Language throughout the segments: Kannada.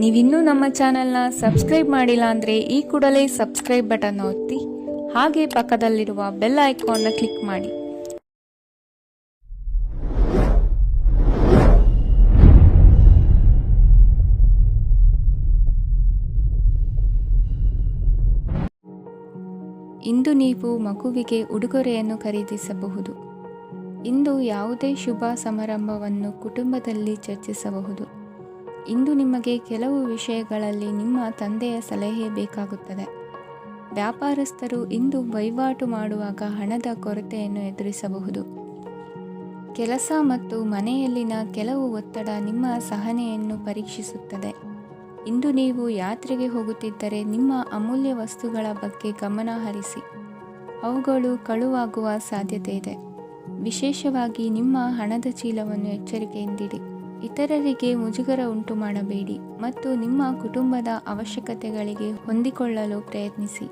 ನೀವಿನ್ನೂ ನಮ್ಮ ಚಾನೆಲ್ನ ಸಬ್ಸ್ಕ್ರೈಬ್ ಮಾಡಿಲ್ಲ ಅಂದರೆ ಈ ಕೂಡಲೇ ಸಬ್ಸ್ಕ್ರೈಬ್ ಬಟನ್ ಒತ್ತಿ ಹಾಗೆ ಪಕ್ಕದಲ್ಲಿರುವ ಬೆಲ್ ಐಕಾನ್ನ ಕ್ಲಿಕ್ ಮಾಡಿ. ಇಂದು ನೀವು ಮಗುವಿಗೆ ಉಡುಗೊರೆಯನ್ನು ಖರೀದಿಸಬಹುದು. ಇಂದು ಯಾವುದೇ ಶುಭ ಸಮಾರಂಭವನ್ನು ಕುಟುಂಬದಲ್ಲಿ ಚರ್ಚಿಸಬಹುದು. ಇಂದು ನಿಮಗೆ ಕೆಲವು ವಿಷಯಗಳಲ್ಲಿ ನಿಮ್ಮ ತಂದೆಯ ಸಲಹೆ ಬೇಕಾಗುತ್ತದೆ. ವ್ಯಾಪಾರಸ್ಥರು ಇಂದು ವಹಿವಾಟು ಮಾಡುವಾಗ ಹಣದ ಕೊರತೆಯನ್ನು ಎದುರಿಸಬಹುದು. ಕೆಲಸ ಮತ್ತು ಮನೆಯಲ್ಲಿನ ಕೆಲವು ಒತ್ತಡ ನಿಮ್ಮ ಸಹನೆಯನ್ನು ಪರೀಕ್ಷಿಸುತ್ತದೆ. ಇಂದು ನೀವು ಯಾತ್ರೆಗೆ ಹೋಗುತ್ತಿದ್ದರೆ ನಿಮ್ಮ ಅಮೂಲ್ಯ ವಸ್ತುಗಳ ಬಗ್ಗೆ ಗಮನ ಹರಿಸಿ. ಅವುಗಳು ಕಳುವಾಗುವ ಸಾಧ್ಯತೆ ಇದೆ. ವಿಶೇಷವಾಗಿ ನಿಮ್ಮ ಹಣದ ಚೀಲವನ್ನು ಎಚ್ಚರಿಕೆಯಿಂದಿಡಿ. ಇತರರಿಗೆ ಮುಜುಗರ ಉಂಟು ಮಾಡಬೇಡಿ ಮತ್ತು ನಿಮ್ಮ ಕುಟುಂಬದ ಅವಶ್ಯಕತೆಗಳಿಗೆ ಹೊಂದಿಕೊಳ್ಳಲು ಪ್ರಯತ್ನಿಸಿ.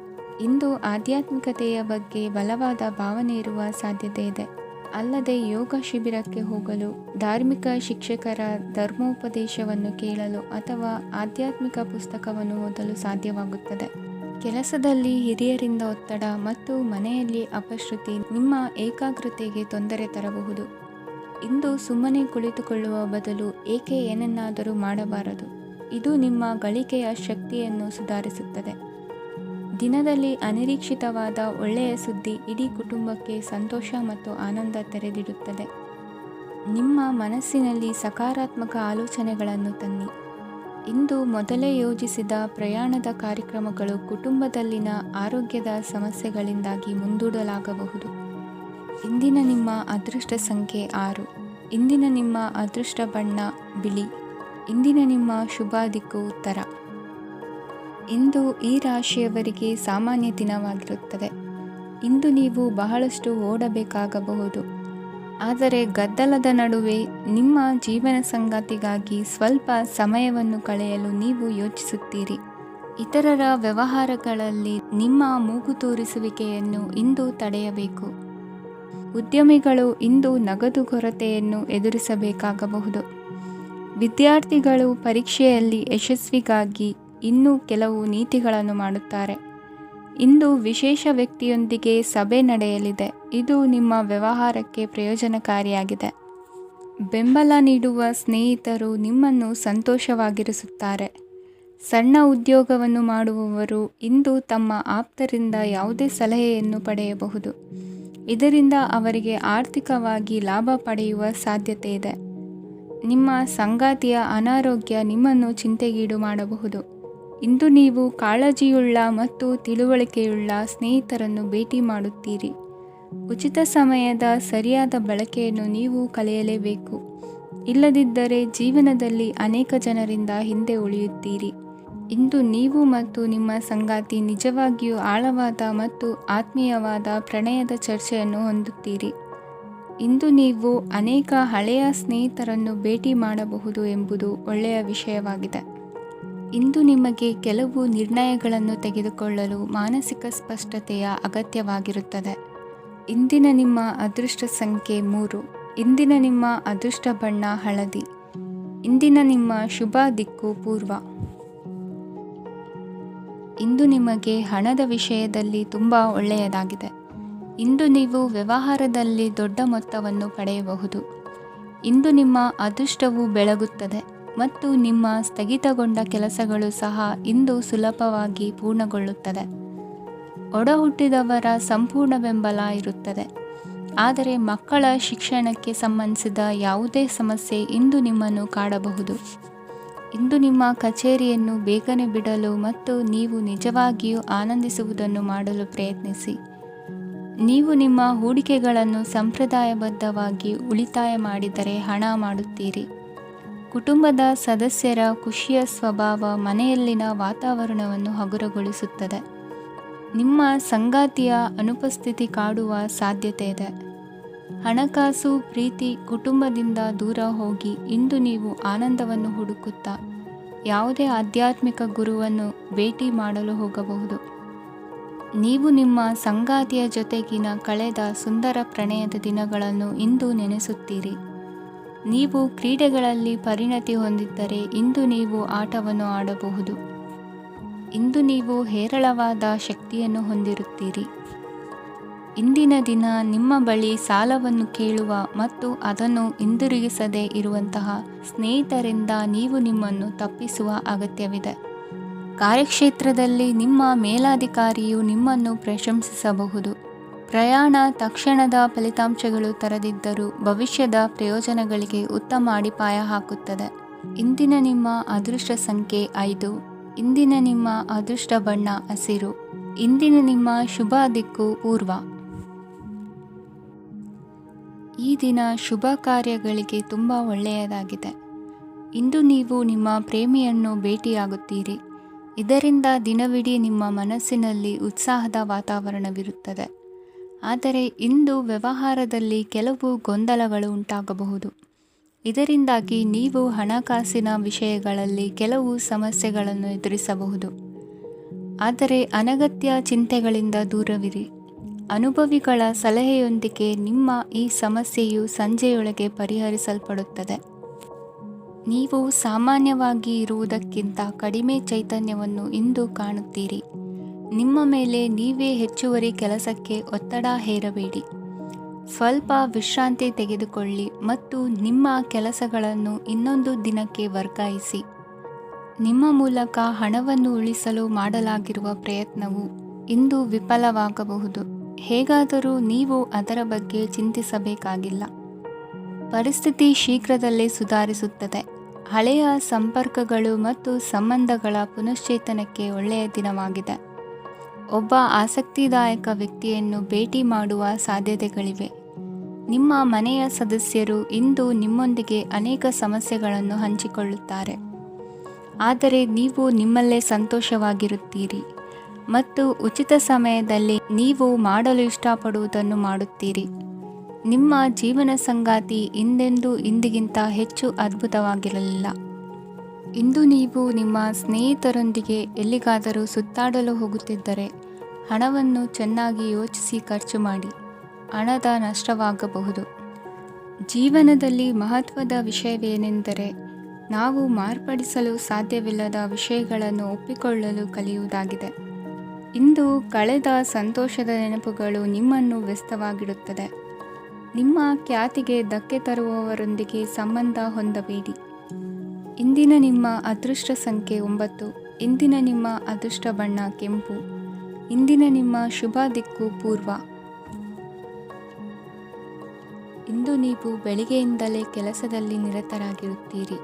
ಇಂದು ಆಧ್ಯಾತ್ಮಿಕತೆಯ ಬಗ್ಗೆ ಬಲವಾದ ಭಾವನೆ ಇರುವ ಸಾಧ್ಯತೆ ಇದೆ. ಅಲ್ಲದೆ ಯೋಗ ಶಿಬಿರಕ್ಕೆ ಹೋಗಲು, ಧಾರ್ಮಿಕ ಶಿಕ್ಷಕರ ಧರ್ಮೋಪದೇಶವನ್ನು ಕೇಳಲು ಅಥವಾ ಆಧ್ಯಾತ್ಮಿಕ ಪುಸ್ತಕವನ್ನು ಓದಲು ಸಾಧ್ಯವಾಗುತ್ತದೆ. ಕೆಲಸದಲ್ಲಿ ಹಿರಿಯರಿಂದ ಒತ್ತಡ ಮತ್ತು ಮನೆಯಲ್ಲಿ ಅಪಶ್ರುತಿ ನಿಮ್ಮ ಏಕಾಗ್ರತೆಗೆ ತೊಂದರೆ ತರಬಹುದು. ಇಂದು ಸುಮ್ಮನೆ ಕುಳಿತುಕೊಳ್ಳುವ ಬದಲು ಏಕೆ ಏನನ್ನಾದರೂ ಮಾಡಬಾರದು. ಇದು ನಿಮ್ಮ ಗಳಿಕೆಯ ಶಕ್ತಿಯನ್ನು ಸುಧಾರಿಸುತ್ತದೆ. ದಿನದಲ್ಲಿ ಅನಿರೀಕ್ಷಿತವಾದ ಒಳ್ಳೆಯ ಸುದ್ದಿ ಇಡೀ ಕುಟುಂಬಕ್ಕೆ ಸಂತೋಷ ಮತ್ತು ಆನಂದ ತೆರೆದಿಡುತ್ತದೆ. ನಿಮ್ಮ ಮನಸ್ಸಿನಲ್ಲಿ ಸಕಾರಾತ್ಮಕ ಆಲೋಚನೆಗಳನ್ನು ತನ್ನಿ. ಇಂದು ಮೊದಲೇ ಯೋಜಿಸಿದ ಪ್ರಯಾಣದ ಕಾರ್ಯಕ್ರಮಗಳು ಕುಟುಂಬದಲ್ಲಿನ ಆರೋಗ್ಯದ ಸಮಸ್ಯೆಗಳಿಂದಾಗಿ ಮುಂದೂಡಲಾಗಬಹುದು. ಇಂದಿನ ನಿಮ್ಮ ಅದೃಷ್ಟ ಸಂಖ್ಯೆ 6. ಇಂದಿನ ನಿಮ್ಮ ಅದೃಷ್ಟ ಬಣ್ಣ ಬಿಳಿ. ಇಂದಿನ ನಿಮ್ಮ ಶುಭ ದಿಕ್ಕು ಉತ್ತರ. ಇಂದು ಈ ರಾಶಿಯವರಿಗೆ ಸಾಮಾನ್ಯ ದಿನವಾಗಿರುತ್ತದೆ. ಇಂದು ನೀವು ಬಹಳಷ್ಟು ಓಡಬೇಕಾಗಬಹುದು. ಆದರೆ ಗದ್ದಲದ ನಡುವೆ ನಿಮ್ಮ ಜೀವನ ಸಂಗಾತಿಗಾಗಿ ಸ್ವಲ್ಪ ಸಮಯವನ್ನು ಕಳೆಯಲು ನೀವು ಯೋಚಿಸುತ್ತೀರಿ. ಇತರರ ವ್ಯವಹಾರಗಳಲ್ಲಿ ನಿಮ್ಮ ಮೂಗು ತೂರಿಸುವಿಕೆಯನ್ನು ಇಂದು ತಡೆಯಬೇಕು. ಉದ್ಯಮಿಗಳು ಇಂದು ನಗದು ಕೊರತೆಯನ್ನು ಎದುರಿಸಬೇಕಾಗಬಹುದು. ವಿದ್ಯಾರ್ಥಿಗಳು ಪರೀಕ್ಷೆಯಲ್ಲಿ ಯಶಸ್ವಿಗಾಗಿ ಇನ್ನೂ ಕೆಲವು ನೀತಿಗಳನ್ನು ಮಾಡುತ್ತಾರೆ. ಇಂದು ವಿಶೇಷ ವ್ಯಕ್ತಿಯೊಂದಿಗೆ ಸಭೆ ನಡೆಯಲಿದೆ. ಇದು ನಿಮ್ಮ ವ್ಯವಹಾರಕ್ಕೆ ಪ್ರಯೋಜನಕಾರಿಯಾಗಿದೆ. ಬೆಂಬಲ ನೀಡುವ ಸ್ನೇಹಿತರು ನಿಮ್ಮನ್ನು ಸಂತೋಷವಾಗಿರಿಸುತ್ತಾರೆ. ಸಣ್ಣ ಉದ್ಯೋಗವನ್ನು ಮಾಡುವವರು ಇಂದು ತಮ್ಮ ಆಪ್ತರಿಂದ ಯಾವುದೇ ಸಲಹೆಯನ್ನು ಪಡೆಯಬಹುದು. ಇದರಿಂದ ಅವರಿಗೆ ಆರ್ಥಿಕವಾಗಿ ಲಾಭ ಪಡೆಯುವ ಸಾಧ್ಯತೆ ಇದೆ. ನಿಮ್ಮ ಸಂಗಾತಿಯ ಅನಾರೋಗ್ಯ ನಿಮ್ಮನ್ನು ಚಿಂತೆಗೀಡು ಮಾಡಬಹುದು. ಇಂದು ನೀವು ಕಾಳಜಿಯುಳ್ಳ ಮತ್ತು ತಿಳುವಳಿಕೆಯುಳ್ಳ ಸ್ನೇಹಿತರನ್ನು ಭೇಟಿ ಮಾಡುತ್ತೀರಿ. ಉಚಿತ ಸಮಯದ ಸರಿಯಾದ ಬಳಕೆಯನ್ನು ನೀವು ಕಲಿಯಲೇಬೇಕು. ಇಲ್ಲದಿದ್ದರೆ ಜೀವನದಲ್ಲಿ ಅನೇಕ ಜನರಿಂದ ಹಿಂದೆ ಉಳಿಯುತ್ತೀರಿ. ಇಂದು ನೀವು ಮತ್ತು ನಿಮ್ಮ ಸಂಗಾತಿ ನಿಜವಾಗಿಯೂ ಆಳವಾದ ಮತ್ತು ಆತ್ಮೀಯವಾದ ಪ್ರಣಯದ ಚರ್ಚೆಯನ್ನು ಹೊಂದುತ್ತೀರಿ. ಇಂದು ನೀವು ಅನೇಕ ಹಳೆಯ ಸ್ನೇಹಿತರನ್ನು ಭೇಟಿ ಮಾಡಬಹುದು ಎಂಬುದು ಒಳ್ಳೆಯ ವಿಷಯವಾಗಿದೆ. ಇಂದು ನಿಮಗೆ ಕೆಲವು ನಿರ್ಣಯಗಳನ್ನು ತೆಗೆದುಕೊಳ್ಳಲು ಮಾನಸಿಕ ಸ್ಪಷ್ಟತೆಯ ಅಗತ್ಯವಾಗಿರುತ್ತದೆ. ಇಂದಿನ ನಿಮ್ಮ ಅದೃಷ್ಟ ಸಂಖ್ಯೆ 3. ಇಂದಿನ ನಿಮ್ಮ ಅದೃಷ್ಟ ಬಣ್ಣ ಹಳದಿ. ಇಂದಿನ ನಿಮ್ಮ ಶುಭ ದಿಕ್ಕು ಪೂರ್ವ. ಇಂದು ನಿಮಗೆ ಹಣದ ವಿಷಯದಲ್ಲಿ ತುಂಬ ಒಳ್ಳೆಯದಾಗಿದೆ. ಇಂದು ನೀವು ವ್ಯವಹಾರದಲ್ಲಿ ದೊಡ್ಡ ಮೊತ್ತವನ್ನು ಪಡೆಯಬಹುದು. ಇಂದು ನಿಮ್ಮ ಅದೃಷ್ಟವು ಬೆಳಗುತ್ತದೆ ಮತ್ತು ನಿಮ್ಮ ಸ್ಥಗಿತಗೊಂಡ ಕೆಲಸಗಳು ಸಹ ಇಂದು ಸುಲಭವಾಗಿ ಪೂರ್ಣಗೊಳ್ಳುತ್ತದೆ. ಒಡಹುಟ್ಟಿದವರ ಸಂಪೂರ್ಣ ಬೆಂಬಲ ಇರುತ್ತದೆ. ಆದರೆ ಮಕ್ಕಳ ಶಿಕ್ಷಣಕ್ಕೆ ಸಂಬಂಧಿಸಿದ ಯಾವುದೇ ಸಮಸ್ಯೆ ಇಂದು ನಿಮ್ಮನ್ನು ಕಾಡಬಹುದು. ಇಂದು ನಿಮ್ಮ ಕಚೇರಿಯನ್ನು ಬೇಗನೆ ಬಿಡಲು ಮತ್ತು ನೀವು ನಿಜವಾಗಿಯೂ ಆನಂದಿಸುವುದನ್ನು ಮಾಡಲು ಪ್ರಯತ್ನಿಸಿ. ನೀವು ನಿಮ್ಮ ಹೂಡಿಕೆಗಳನ್ನು ಸಂಪ್ರದಾಯಬದ್ಧವಾಗಿ ಉಳಿತಾಯ ಮಾಡಿದರೆ ಹಣ ಮಾಡುತ್ತೀರಿ. ಕುಟುಂಬದ ಸದಸ್ಯರ ಖುಷಿಯ ಸ್ವಭಾವ ಮನೆಯಲ್ಲಿನ ವಾತಾವರಣವನ್ನು ಹಗುರಗೊಳಿಸುತ್ತದೆ. ನಿಮ್ಮ ಸಂಗಾತಿಯ ಅನುಪಸ್ಥಿತಿ ಕಾಡುವ ಸಾಧ್ಯತೆ ಇದೆ. ಹಣಕಾಸು, ಪ್ರೀತಿ, ಕುಟುಂಬದಿಂದ ದೂರ ಹೋಗಿ ಇಂದು ನೀವು ಆನಂದವನ್ನು ಹುಡುಕುತ್ತಾ ಯಾವುದೇ ಆಧ್ಯಾತ್ಮಿಕ ಗುರುವನ್ನು ಭೇಟಿ ಮಾಡಲು ಹೋಗಬಹುದು. ನೀವು ನಿಮ್ಮ ಸಂಗಾತಿಯ ಜೊತೆಗಿನ ಕಳೆದ ಸುಂದರ ಪ್ರಣಯದ ದಿನಗಳನ್ನು ಇಂದು ನೆನೆಸುತ್ತೀರಿ. ನೀವು ಕ್ರೀಡೆಗಳಲ್ಲಿ ಪರಿಣತಿ ಹೊಂದಿದ್ದರೆ ಇಂದು ನೀವು ಆಟವನ್ನು ಆಡಬಹುದು. ಇಂದು ನೀವು ಹೇರಳವಾದ ಶಕ್ತಿಯನ್ನು ಹೊಂದಿರುತ್ತೀರಿ. ಇಂದಿನ ದಿನ ನಿಮ್ಮ ಬಳಿ ಸಾಲವನ್ನು ಕೇಳುವ ಮತ್ತು ಅದನ್ನು ಹಿಂದಿರುಗಿಸದೇ ಇರುವಂತಹ ಸ್ನೇಹಿತರಿಂದ ನೀವು ನಿಮ್ಮನ್ನು ತಪ್ಪಿಸುವ ಅಗತ್ಯವಿದೆ. ಕಾರ್ಯಕ್ಷೇತ್ರದಲ್ಲಿ ನಿಮ್ಮ ಮೇಲಾಧಿಕಾರಿಯು ನಿಮ್ಮನ್ನು ಪ್ರಶಂಸಿಸಬಹುದು. ಪ್ರಯಾಣ ತಕ್ಷಣದ ಫಲಿತಾಂಶಗಳು ತರದಿದ್ದರೂ ಭವಿಷ್ಯದ ಪ್ರಯೋಜನಗಳಿಗೆ ಉತ್ತಮ ಅಡಿಪಾಯ ಹಾಕುತ್ತದೆ. ಇಂದಿನ ನಿಮ್ಮ ಅದೃಷ್ಟ ಸಂಖ್ಯೆ 5. ಇಂದಿನ ನಿಮ್ಮ ಅದೃಷ್ಟ ಬಣ್ಣ ಹಸಿರು. ಇಂದಿನ ನಿಮ್ಮ ಶುಭ ದಿಕ್ಕು ಪೂರ್ವ. ಈ ದಿನ ಶುಭ ಕಾರ್ಯಗಳಿಗೆ ತುಂಬ ಒಳ್ಳೆಯದಾಗಿದೆ. ಇಂದು ನೀವು ನಿಮ್ಮ ಪ್ರೇಮಿಯನ್ನು ಭೇಟಿಯಾಗುತ್ತೀರಿ. ಇದರಿಂದ ದಿನವಿಡೀ ನಿಮ್ಮ ಮನಸ್ಸಿನಲ್ಲಿ ಉತ್ಸಾಹದ ವಾತಾವರಣವಿರುತ್ತದೆ. ಆದರೆ ಇಂದು ವ್ಯವಹಾರದಲ್ಲಿ ಕೆಲವು ಗೊಂದಲಗಳು ಉಂಟಾಗಬಹುದು. ಇದರಿಂದಾಗಿ ನೀವು ಹಣಕಾಸಿನ ವಿಷಯಗಳಲ್ಲಿ ಕೆಲವು ಸಮಸ್ಯೆಗಳನ್ನು ಎದುರಿಸಬಹುದು. ಆದರೆ ಅನಗತ್ಯ ಚಿಂತೆಗಳಿಂದ ದೂರವಿರಿ. ಅನುಭವಿಗಳ ಸಲಹೆಯೊಂದಿಗೆ ನಿಮ್ಮ ಈ ಸಮಸ್ಯೆಯು ಸಂಜೆಯೊಳಗೆ ಪರಿಹರಿಸಲ್ಪಡುತ್ತದೆ. ನೀವು ಸಾಮಾನ್ಯವಾಗಿ ಇರುವುದಕ್ಕಿಂತ ಕಡಿಮೆ ಚೈತನ್ಯವನ್ನು ಇಂದು ಕಾಣುತ್ತೀರಿ. ನಿಮ್ಮ ಮೇಲೆ ನೀವೇ ಹೆಚ್ಚುವರಿ ಕೆಲಸಕ್ಕೆ ಒತ್ತಡ ಹೇರಬೇಡಿ. ಸ್ವಲ್ಪ ವಿಶ್ರಾಂತಿ ತೆಗೆದುಕೊಳ್ಳಿ ಮತ್ತು ನಿಮ್ಮ ಕೆಲಸಗಳನ್ನು ಇನ್ನೊಂದು ದಿನಕ್ಕೆ ವರ್ಗಾಯಿಸಿ. ನಿಮ್ಮ ಮೂಲಕ ಹಣವನ್ನು ಉಳಿಸಲು ಮಾಡಲಾಗಿರುವ ಪ್ರಯತ್ನವು ಇಂದು ವಿಫಲವಾಗಬಹುದು. ಹೇಗಾದರೂ ನೀವು ಅದರ ಬಗ್ಗೆ ಚಿಂತಿಸಬೇಕಾಗಿಲ್ಲ. ಪರಿಸ್ಥಿತಿ ಶೀಘ್ರದಲ್ಲೇ ಸುಧಾರಿಸುತ್ತದೆ. ಹಳೆಯ ಸಂಪರ್ಕಗಳು ಮತ್ತು ಸಂಬಂಧಗಳ ಪುನಶ್ಚೇತನಕ್ಕೆ ಒಳ್ಳೆಯ ದಿನವಾಗಿದೆ. ಒಬ್ಬ ಆಸಕ್ತಿದಾಯಕ ವ್ಯಕ್ತಿಯನ್ನು ಭೇಟಿ ಮಾಡುವ ಸಾಧ್ಯತೆಗಳಿವೆ. ನಿಮ್ಮ ಮನೆಯ ಸದಸ್ಯರು ಇಂದು ನಿಮ್ಮೊಂದಿಗೆ ಅನೇಕ ಸಮಸ್ಯೆಗಳನ್ನು ಹಂಚಿಕೊಳ್ಳುತ್ತಾರೆ. ಆದರೆ ನೀವು ನಿಮ್ಮಲ್ಲೇ ಸಂತೋಷವಾಗಿರುತ್ತೀರಿ ಮತ್ತು ಉಚಿತ ಸಮಯದಲ್ಲಿ ನೀವು ಮಾಡಲು ಇಷ್ಟಪಡುವುದನ್ನು ಮಾಡುತ್ತೀರಿ. ನಿಮ್ಮ ಜೀವನ ಸಂಗಾತಿ ಇಂದೆಂದೂ ಇಂದಿಗಿಂತ ಹೆಚ್ಚು ಅದ್ಭುತವಾಗಿರಲಿಲ್ಲ. ಇಂದು ನೀವು ನಿಮ್ಮ ಸ್ನೇಹಿತರೊಂದಿಗೆ ಎಲ್ಲಿಗಾದರೂ ಸುತ್ತಾಡಲು ಹೋಗುತ್ತಿದ್ದರೆ ಹಣವನ್ನು ಚೆನ್ನಾಗಿ ಯೋಚಿಸಿ ಖರ್ಚು ಮಾಡಿ. ಹಣದ ನಷ್ಟವಾಗಬಹುದು. ಜೀವನದಲ್ಲಿ ಮಹತ್ವದ ವಿಷಯವೇನೆಂದರೆ ನಾವು ಮಾರ್ಪಡಿಸಲು ಸಾಧ್ಯವಿಲ್ಲದ ವಿಷಯಗಳನ್ನು ಒಪ್ಪಿಕೊಳ್ಳಲು ಕಲಿಯುವುದಾಗಿದೆ. ಇಂದು ಕಳೆದ ಸಂತೋಷದ ನೆನಪುಗಳು ನಿಮ್ಮನ್ನು ವ್ಯಸ್ತವಾಗಿಡುತ್ತದೆ. ನಿಮ್ಮ ಖ್ಯಾತಿಗೆ ಧಕ್ಕೆ ತರುವವರೊಂದಿಗೆ ಸಂಬಂಧ ಹೊಂದಬೇಡಿ. ಇಂದಿನ ನಿಮ್ಮ ಅದೃಷ್ಟ ಸಂಖ್ಯೆ 9. ಇಂದಿನ ನಿಮ್ಮ ಅದೃಷ್ಟ ಬಣ್ಣ ಕೆಂಪು. ಇಂದಿನ ನಿಮ್ಮ ಶುಭ ದಿಕ್ಕು ಪೂರ್ವ. ಇಂದು ನೀವು ಬೆಳಿಗ್ಗೆಯಿಂದಲೇ ಕೆಲಸದಲ್ಲಿ ನಿರತರಾಗಿರುತ್ತೀರಿ.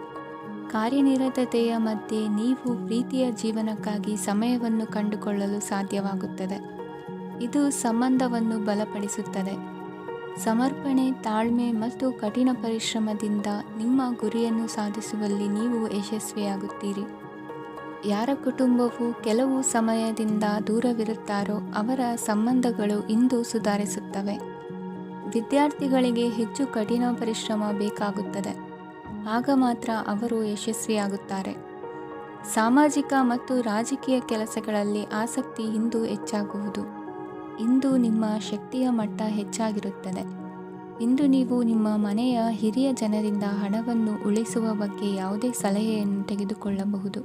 ಕಾರ್ಯನಿರತತೆಯ ಮಧ್ಯೆ ನೀವು ಪ್ರೀತಿಯ ಜೀವನಕ್ಕಾಗಿ ಸಮಯವನ್ನು ಕಂಡುಕೊಳ್ಳಲು ಸಾಧ್ಯವಾಗುತ್ತದೆ. ಇದು ಸಂಬಂಧವನ್ನು ಬಲಪಡಿಸುತ್ತದೆ. ಸಮರ್ಪಣೆ, ತಾಳ್ಮೆ ಮತ್ತು ಕಠಿಣ ಪರಿಶ್ರಮದಿಂದ ನಿಮ್ಮ ಗುರಿಯನ್ನು ಸಾಧಿಸುವಲ್ಲಿ ನೀವು ಯಶಸ್ವಿಯಾಗುತ್ತೀರಿ. ಯಾರ ಕುಟುಂಬವು ಕೆಲವು ಸಮಯದಿಂದ ದೂರವಿರುತ್ತಾರೋ ಅವರ ಸಂಬಂಧಗಳು ಇಂದು ಸುಧಾರಿಸುತ್ತವೆ. ವಿದ್ಯಾರ್ಥಿಗಳಿಗೆ ಹೆಚ್ಚು ಕಠಿಣ ಪರಿಶ್ರಮ ಬೇಕಾಗುತ್ತದೆ. ಆಗ ಮಾತ್ರ ಅವರು ಯಶಸ್ವಿಯಾಗುತ್ತಾರೆ. ಸಾಮಾಜಿಕ ಮತ್ತು ರಾಜಕೀಯ ಕೆಲಸಗಳಲ್ಲಿ ಆಸಕ್ತಿ ಇಂದು ಹೆಚ್ಚಾಗುವುದು. ಇಂದು ನಿಮ್ಮ ಶಕ್ತಿಯ ಮಟ್ಟ ಹೆಚ್ಚಾಗಿರುತ್ತದೆ. ಇಂದು ನೀವು ನಿಮ್ಮ ಮನೆಯ ಹಿರಿಯ ಜನರಿಂದ ಹಣವನ್ನು ಉಳಿಸುವ ಬಗ್ಗೆ ಯಾವುದೇ ಸಲಹೆಯನ್ನು ತೆಗೆದುಕೊಳ್ಳಬಹುದು